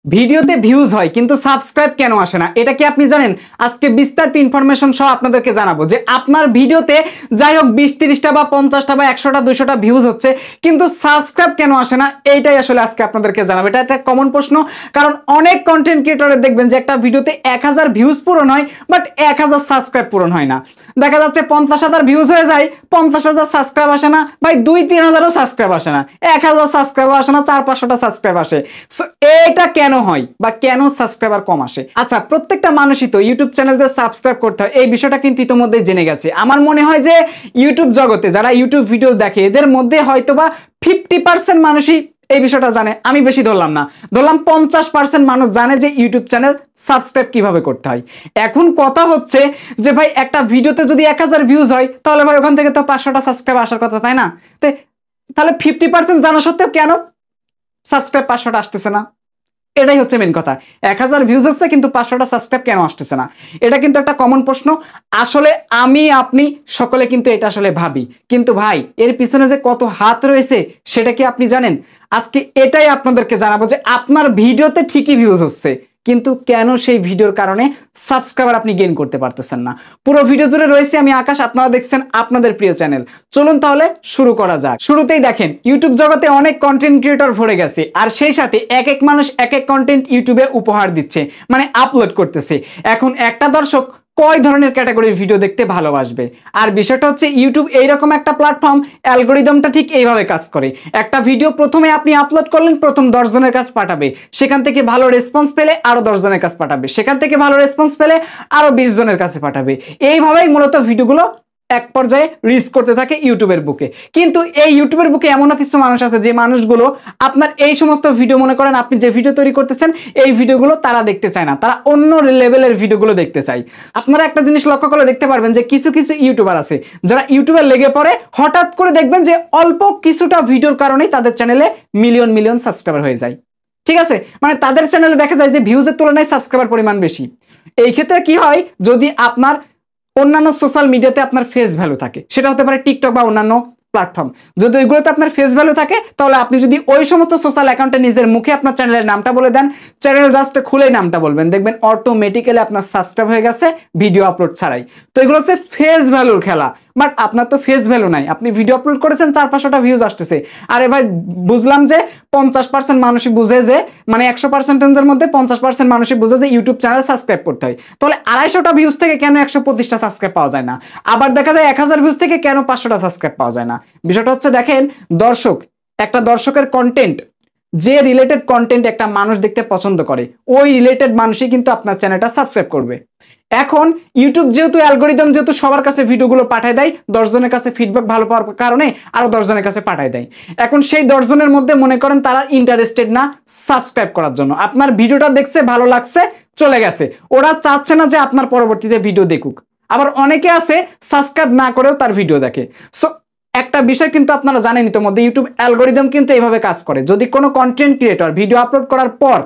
ভিডিওতে ভিউজ হয় কিন্তু সাবস্ক্রাইব কেন আসে না, এটা কি আপনি জানেন? আজকে বিস্তারিত ইনফরমেশন সহ আপনাদেরকে জানাবো যে আপনার ভিডিওতে যাই হোক 20-30টা বা 50টা বা 100টা 200টা ভিউজ হচ্ছে কিন্তু সাবস্ক্রাইব কেন আসে না, এইটাই আসলে আজকে আপনাদেরকে জানাবো। এটা একটা কমন প্রশ্ন, কারণ অনেক কন্টেন্ট ক্রিয়েটরের দেখবেন যে একটা ভিডিওতে 1000 ভিউজ পূরণ হয় বাট 1000 সাবস্ক্রাইব পূরণ হয় না। দেখা যাচ্ছে 50,000 ভিউজ হয়ে যায়, 50,000 সাবস্ক্রাইব আসে না, ভাই 2-3,000ও সাবস্ক্রাইব আসে না, 1000 সাবস্ক্রাইব আসে না, 400-500টা সাবস্ক্রাইব আসে। সো এটা কেন হয় বা কেন সাবস্ক্রাইবার কম আসে? আচ্ছা, প্রত্যেকটা মানুষই তো ইউটিউব চ্যানেলতে সাবস্ক্রাইব করতে হয়, এই বিষয়টা কিন্তু ইতোমধ্যেই জেনে গেছে। আমার মনে হয় যে ইউটিউব জগতে যারা ইউটিউব ভিডিও দেখে এদের মধ্যে হয়তোবা 50% মানুষই এই বিষয়টা জানে। আমি বেশি ধরলাম না, ধরলাম 50% মানুষ জানে যে ইউটিউব চ্যানেল সাবস্ক্রাইব কিভাবে করতে হয়। এখন কথা হচ্ছে যে ভাই একটা ভিডিওতে যদি 1000 ভিউজ হয় তাহলে ভাই ওখান থেকে তো 500টা সাবস্ক্রাইব আসার কথা, তাই না? তাহলে 50% জানা সত্ত্বেও কেন সাবস্ক্রাইব 500টা আসতেছে না? এটাই হচ্ছে মেন কথা। 1000 ভিউজ হচ্ছে কিন্তু 500টা সাবস্ক্রাইব কেন আসতেছে না? এটা কিন্তু একটা কমন প্রশ্ন। আসলে আমি আপনি সকলে কিন্তু এটা আসলে ভাবি, কিন্তু ভাই এর পিছনে যে কত হাত রয়েছে সেটা কি আপনি জানেন? আজকে এটাই আপনাদেরকে জানাবো যে আপনার ভিডিওতে ঠিকই ভিউজ হচ্ছে কিন্তু কেন সেই ভিডিওর কারণে সাবস্ক্রাইবার আপনি গেইন করতে পারতেছেন না। পুরো ভিডিও জুড়ে রয়েছে আমি আকাশ, আপনারা দেখছেন আপনাদের প্রিয় চ্যানেল। চলুন তাহলে শুরু করা যাক। শুরুতেই দেখেন ইউটিউব জগতে অনেক কন্টেন্ট ক্রিয়েটর ভরে গেছে, আর সেই সাথে এক এক মানুষ এক এক কন্টেন্ট ইউটিউবে উপহার দিচ্ছে, মানে আপলোড করতেছে। এখন একটা দর্শক কয় ধরনের ক্যাটাগরির ভিডিও দেখতে ভালোবাসবে? আর বিষয়টা হচ্ছে ইউটিউব এইরকম একটা প্ল্যাটফর্ম, অ্যালগোরিদমটা ঠিক এইভাবে কাজ করে। একটা ভিডিও প্রথমে আপনি আপলোড করলেন, প্রথম 10 জনের কাছে পাঠাবে, সেখান থেকে ভালো রেসপন্স পেলে আরো 10 জনের কাছে পাঠাবে, সেখান থেকে ভালো রেসপন্স পেলে আরো 20 জনের কাছে পাঠাবে। এইভাবেই মূলত ভিডিওগুলো এক পর্যায়ে রিচ করতে থাকে ইউটিউবের বুকে। কিন্তু এই ইউটিউবের বুকে এমনও কিছু মানুষ আছে যে মানুষগুলো আপনার এই সমস্ত ভিডিও, মনে করেন আপনি যে ভিডিও তৈরি করতেছেন এই ভিডিওগুলো তারা দেখতে চায় না, তারা অন্য লেভেলের ভিডিওগুলো দেখতে চায়। আপনারা একটা জিনিস লক্ষ্য করে দেখতে পারবেন যে কিছু কিছু ইউটিউবার আছে যারা ইউটিউবে লেগে পড়ে, হঠাৎ করে দেখবেন যে অল্প কিছুটা ভিডিওর কারণেই তাদের চ্যানেলে মিলিয়ন মিলিয়ন সাবস্ক্রাইবার হয়ে যায়। ঠিক আছে, মানে তাদের চ্যানেলে দেখা যায় যে ভিউজের তুলনায় সাবস্ক্রাইবার পরিমাণ বেশি। এই ক্ষেত্রে কি হয়, যদি আপনার অন্যান্য সোশ্যাল মিডিয়াতে আপনার ফেস ভ্যালু থাকে, সেটা হতে পারে টিকটক বা অন্যান্য প্ল্যাটফর্ম, যদি ওইগুলোতে আপনার ফেস ভ্যালু থাকে তাহলে আপনি যদি ওই সমস্ত সোশ্যাল অ্যাকাউন্টে নিজের মুখে আপনার চ্যানেলের নামটা বলে দেন, চ্যানেল জাস্ট খুলেই নামটা বলবেন, দেখবেন অটোমেটিক্যালি আপনার সাবস্ক্রাইব হয়ে গেছে ভিডিও আপলোড ছাড়াই। তো এগুলো হচ্ছে ফেস ভ্যালুর খেলা। বাট আপনার তো ফেস ভ্যালু নাই, আপনি ভিডিও আপলোড করেছেন 400-500টা ভিউজ আসতেছে। আরে ভাই বুঝলাম যে 50% মানুষই বুঝে যে, মানে 100%-এর মধ্যে 50% মানুষই বুঝে যে ইউটিউব চ্যানেল সাবস্ক্রাইব করতে হয়, তাহলে 250টা ভিউজ থেকে কেন 125টা সাবস্ক্রাইব পাওয়া যায় না? আবার দেখা যায় 1000 ভিউজ থেকে কেন 500টা সাবস্ক্রাইব পাওয়া যায় না? বিষয়টা হচ্ছে দেখেন, দর্শক, একটা দর্শকের কন্টেন্ট, যে রিলেটেড কন্টেন্ট একটা মানুষ দেখতে পছন্দ করে ওই রিলেটেড মানুষই কিন্তু আপনার চ্যানেলটা সাবস্ক্রাইব করবে। এখন ইউটিউব যেহেতু অ্যালগোরিদম যেহেতু সবার কাছে ভিডিওগুলো পাঠায় দেয়, 10 জনের কাছে ফিডব্যাক ভালো পাওয়ার কারণে আরো 10 জনের কাছে পাঠায় দেয়। এখন সেই 10 জনের মধ্যে মনে করেন তারা ইন্টারেস্টেড না সাবস্ক্রাইব করার জন্য, আপনার ভিডিওটা দেখছে, ভালো লাগছে, চলে গেছে, ওরা চাচ্ছে না যে আপনার পরবর্তীতে ভিডিও দেখুক। আবার অনেকে আছে সাবস্ক্রাইব না করেও তার ভিডিও দেখে। সো একটা বিষয় কিন্তু আপনারা জানেন ইতিমধ্যে, ইউটিউব অ্যালগোরিদম কিন্তু এইভাবে কাজ করে। যদি কোনো কন্টেন্ট ক্রিয়েটর ভিডিও আপলোড করার পর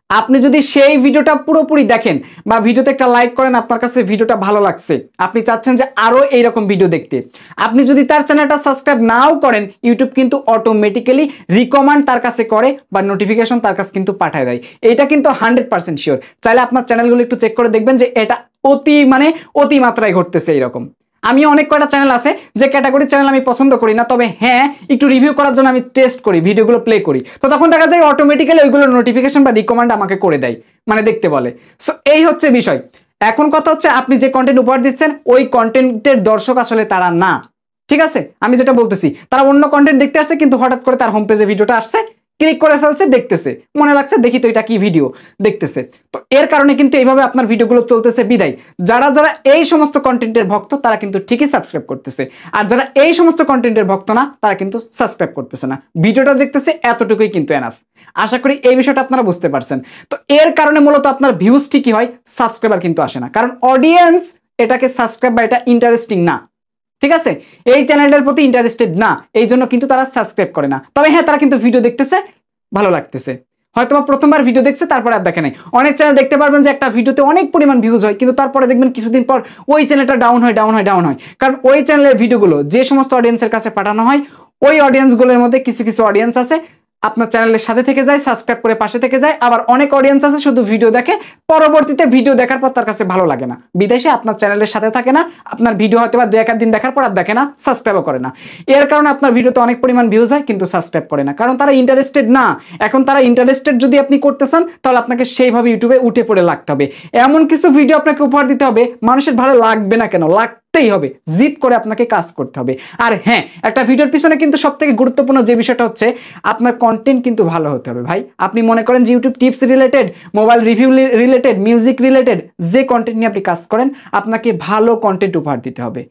আপনি যদি সেই ভিডিওটা পুরোপুরি দেখেন বা ভিডিওতে একটা লাইক করেন, আপনার কাছে ভিডিওটা ভালো লাগছে, আপনি চাচ্ছেন যে আরো এইরকম ভিডিও দেখতে, আপনি যদি তার চ্যানেলটা সাবস্ক্রাইব নাও করেন, ইউটিউব কিন্তু অটোমেটিক্যালি রিকমেন্ড তার কাছে করে বা নোটিফিকেশন তার কাছে কিন্তু পাঠায় দেয়। এটা কিন্তু 100% শিওর। চাইলে আপনার চ্যানেলগুলো একটু চেক করে দেখবেন যে এটা অতি মাত্রায় ঘটতেছে এইরকম। আমি অনেক কয়টা চ্যানেল আছে যে ক্যাটাগরি চ্যানেল আমি পছন্দ করি না, তবে হ্যাঁ একটু রিভিউ করার জন্য আমি টেস্ট করি, ভিডিওগুলো প্লে করি, তো তখন দেখা যায় অটোমেটিক্যালি ওইগুলোর নোটিফিকেশন বা রিকমেন্ড আমাকে করে দেয়, মানে দেখতে বলে। সো এই হচ্ছে বিষয়। এখন কথা হচ্ছে আপনি যে কন্টেন্ট উপহার দিচ্ছেন ওই কন্টেন্টের দর্শক আসলে তারা না। ঠিক আছে, আমি যেটা বলতেছি, তারা অন্য কন্টেন্ট দেখতে আসছে কিন্তু হঠাৎ করে তার হোম পেজে ভিডিওটা আসছে, ক্লিক করে ফেলছে, দেখতেছে, মনে লাগছে দেখি তো এটা কি ভিডিও, দেখতেছে। তো এর কারণে কিন্তু এইভাবে আপনার ভিডিওগুলো চলতেছে। বিদায় যারা যারা এই সমস্ত কন্টেন্টের ভক্ত তারা কিন্তু ঠিকই সাবস্ক্রাইব করতেছে, আর যারা এই সমস্ত কন্টেন্টের ভক্ত না তারা কিন্তু সাবস্ক্রাইব করতেছে না, ভিডিওটা দেখতেছে, এতটুকুই কিন্তু এনাফ। আশা করি এই বিষয়টা আপনারা বুঝতে পারছেন। তো এর কারণে মূলত আপনার ভিউজ ঠিকই হয়, সাবস্ক্রাইবার কিন্তু আসে না, কারণ অডিয়েন্স এটাকে সাবস্ক্রাইব বা এটা ইন্টারেস্টিং না। ঠিক আছে, এই চ্যানেলটার প্রতি ইন্টারেস্টেড না, এই জন্য কিন্তু তারা সাবস্ক্রাইব করে না। তবে হ্যাঁ, তারা কিন্তু ভিডিও দেখতেছে, ভালো লাগতেছে, হয়তোবা প্রথমবার ভিডিও দেখছে তারপরে আর দেখে নাই। অনেক চ্যানেল দেখতে পারবেন যে একটা ভিডিওতে অনেক পরিমাণ ভিউজ হয় কিন্তু তারপরে দেখবেন কিছুদিন পর ওই চ্যানেলটা ডাউন হয়, কারণ ওই চ্যানেলের ভিডিওগুলো যে সমস্ত অডিয়েন্সের কাছে পাঠানো হয় ওই অডিয়েন্সগুলোর মধ্যে কিছু কিছু অডিয়েন্স আছে আপনার চ্যানেলের সাথে থেকে যায়, সাবস্ক্রাইব করে পাশে থেকে যায়। আবার অনেক অডিয়েন্স আছে শুধু ভিডিও দেখে, পরবর্তীতে ভিডিও দেখার পর তার কাছে ভালো লাগে না, বিদেশে আপনার চ্যানেলের সাথে থাকে না, আপনার ভিডিও হয়তো বা 2-1 দিন দেখার পর আর দেখে না, সাবস্ক্রাইবও করে না। এর কারণে আপনার ভিডিওতে অনেক পরিমাণ ভিউজ হয় কিন্তু সাবস্ক্রাইব করে না, কারণ তারা ইন্টারেস্টেড না। এখন তারা ইন্টারেস্টেড যদি আপনি করতে চান তাহলে আপনাকে সেইভাবে ইউটিউবে উঠে পড়ে লাগতে হবে, এমন কিছু ভিডিও আপনাকে উপহার দিতে হবে মানুষের ভালো লাগবে না কেন, লাগতেই হবে, জিদ করে আপনাকে কাজ করতে হবে। আর হ্যাঁ, একটা ভিডিওর পিছনে কিন্তু সবথেকে গুরুত্বপূর্ণ যে বিষয়টা হচ্ছে আপনার কন্টেন্ট কিন্তু ভালো হতে হবে ভাই। আপনি মনে করেন যে YouTube tips related, mobile review related, music related যে কন্টেন্ট নিয়ে আপনি কাজ করেন, আপনাকে ভালো কন্টেন্ট উপহার দিতে হবে।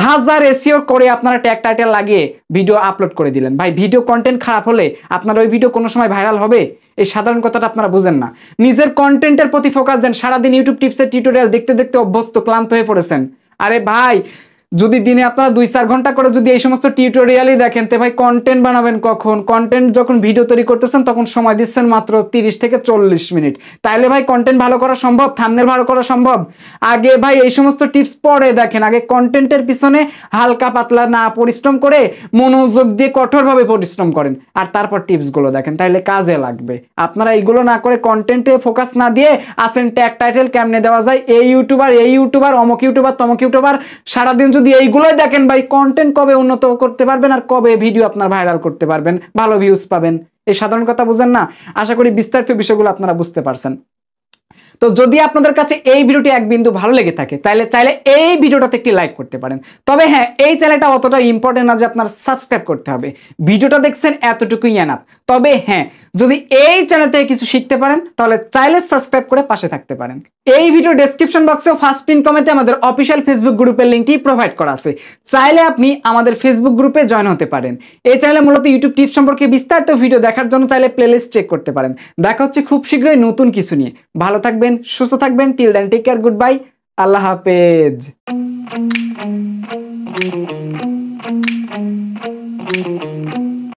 হাজার এসইও করে আপনারা ট্যাগ টাইটেল লাগিয়ে ভিডিও আপলোড করে দিলেন, ভাই ভিডিও কন্টেন্ট খারাপ হলে আপনার ওই ভিডিও কোনো সময় ভাইরাল হবে? এই সাধারণ কথাটা আপনারা বুঝেন না। নিজের কন্টেন্টের প্রতি ফোকাস দেন। সারাদিন ইউটিউব টিপসের টিউটোরিয়াল দেখতে দেখতে অভ্যস্ত, ক্লান্ত হয়ে পড়েছেন। আরে ভাই, যদি দিনে আপনারা 2-4 ঘন্টা করে যদি এই সমস্ত টিউটোরিয়ালই দেখেন, তো ভাই কন্টেন্ট বানাবেন কখন? কন্টেন্ট যখন ভিডিও তৈরি করতেছেন তখন সময় দিচ্ছেন মাত্র 30 থেকে 40 মিনিট। তাইলে ভাই কন্টেন্ট ভালো করা সম্ভব? থাম্বনেল ভালো করা সম্ভব? আগে ভাই এই সমস্ত টিপস পরে দেখেন, আগে কন্টেন্টের পিছনে হালকা পাতলা না পরিশ্রম করে মনোযোগ দিয়ে কঠোরভাবে পরিশ্রম করেন, আর তারপর টিপসগুলো দেখেন, তাইলে কাজে লাগবে। আপনারা এইগুলো না করে কন্টেন্টে ফোকাস না দিয়ে আসেন ট্যাগ টাইটেল কেমনে দেওয়া যায়, এই ইউটিউবার অমুক ইউটিউবার তমুক ইউটিউবার, সারাদিন যদি এইগুলোই দেখেন ভাই কন্টেন্ট কবে উন্নত করতে পারবেন আর কবে ভিডিও আপনার ভাইরাল করতে পারবেন, ভালো ভিউজ পাবেন? এই সাধারণ কথা বুঝেন না? আশা করি বিস্তারিত বিষয়গুলো আপনারা বুঝতে পারছেন। তো যদি আপনাদের কাছে এই ভিডিওটি এক বিন্দু ভালো লেগে থাকে তাহলে চাইলে এই ভিডিওটাতে একটি লাইক করতে পারেন। তবে হ্যাঁ, এই চ্যানেলটা অতটা ইম্পর্টেন্ট না যে আপনার সাবস্ক্রাইব করতে হবে, ভিডিওটা দেখছেন এতটুকুই এনাফ। তবে হ্যাঁ, যদি এই চ্যানেল থেকে কিছু শিখতে পারেন তাহলে চাইলে সাবস্ক্রাইব করে পাশে থাকতে পারেন। এই ভিডিও ডেসক্রিপশন বক্সেও ফার্স্ট পিন কমেন্টে আমাদের অফিসিয়াল ফেসবুক গ্রুপের লিঙ্কটি প্রোভাইড করা আছে, চাইলে আপনি আমাদের ফেসবুক গ্রুপে জয়েন হতে পারেন। এই চ্যানেলে মূলত ইউটিউব টিপস সম্পর্কে বিস্তারিত ভিডিও দেখার জন্য চাইলে প্লেলিস্ট চেক করতে পারেন। দেখা হচ্ছে খুব শীঘ্রই নতুন কিছু নিয়ে। ভালো থাকবেন, সুস্থ থাকবেন। Till then take care, good bye, আল্লাহ হাফেজ।